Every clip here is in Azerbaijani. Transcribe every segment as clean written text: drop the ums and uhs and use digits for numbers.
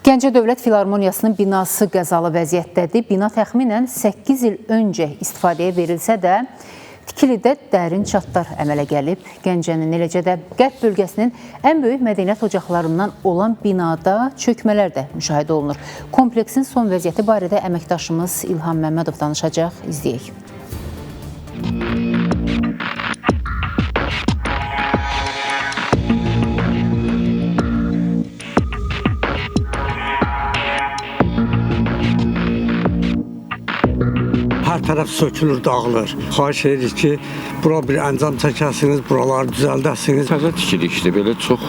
Gəncə Dövlət Filarmoniyasının binası qəzalı vəziyyətdədir. Bina təxminən 8 il öncə istifadəyə verilsə də, tikilidə dərin çatlar əmələ gəlib. Gəncənin, eləcə də Qərb bölgəsinin ən böyük mədəniyyət ocaqlarından olan binada çökmələr də müşahidə olunur. Kompleksin son vəziyyəti barədə əməkdaşımız İlham Məmmədov danışacaq, izləyək. Hər tərəf sökülür, dağılır. Xahiş edirik ki, bura bir əncam çəkəsiniz, buraları düzəldəsiniz. Təzə tikilikdir, belə çox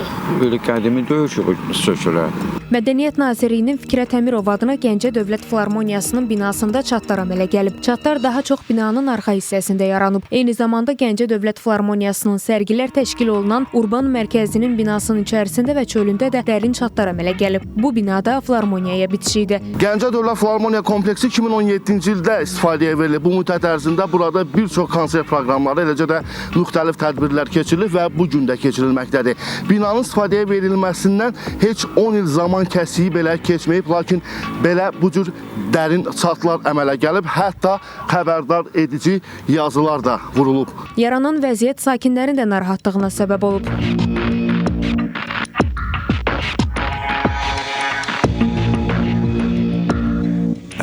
qədimi deyil ki, bu sökülər. Mədəniyyət Nazirliyinin Fikrət Əmirov adına Gəncə Dövlət Filarmoniyasının binasında çatlar əmələ gəlib. Çatlar daha çox binanın arxa hissəsində yaranıb. Eyni zamanda Gəncə Dövlət Filarmoniyasının sərgilər təşkil olunan Urban mərkəzinin binasının içərisində və çölündə də dərin çatlar əmələ gəlib. Bu binada filarmoniyaya bitişi idi. Gəncə Dövlət Filarmoniya kompleksi 2017-ci ildə istifadəyə verilib. Bu müddət ərzində burada bir çox konsert proqramları, eləcə də müxtəlif tədbirlər keçirilir və bu gün də keçirilməkdədir. Binanın istifadəyə verilməsindən heç 10 il zaman kəsiyi belə keçməyib, lakin belə bu cür dərin çatlar əmələ gəlib, hətta xəbərdar edici yazılar da vurulub. Yaranan vəziyyət sakinlərin də narahatlığına səbəb olub.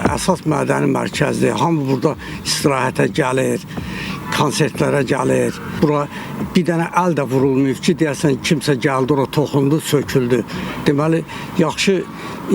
Əsas mədəni mərkəzdir. Hamı burada istirahətə gəlir, konsertlərə gəlir. Bura bir dənə əl də vurulmayıb ki, deyəsən kimsə gəldi, ora toxundu, söküldü. Deməli, yaxşı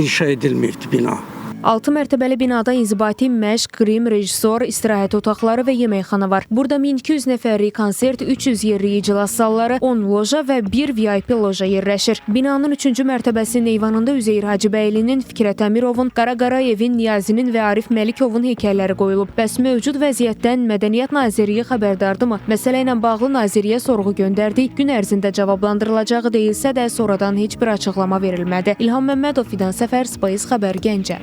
inşa edilməyibdir bina. 6 mərtəbəli binada inzibati məşq, qrim, rejissor, istirahət otaqları və yeməkxana var. Burada 1200 nəfərlik konsert, 300 yerlik iclas salları, 10 loja və 1 VIP loja yerləşir. Binanın 3-cü mərtəbəsinin eyvanında Üzeyir Hacıbəylinin, Fikrət Əmirovun, Qara Qarayevin, Niyazinin və Arif Məlikovun heykəlləri qoyulub. Bəs mövcud vəziyyətdən Mədəniyyət Nazirliyi xəbərdardırmı? Məsələ ilə bağlı Nazirliyə sorğu göndərdik. Gün ərzində cavablandırılacağı deyilsə də sonradan heç bir açıqlama verilmədi. İlham Məmmədov, Fidan Səfər, Space Xəbər, Gəncə.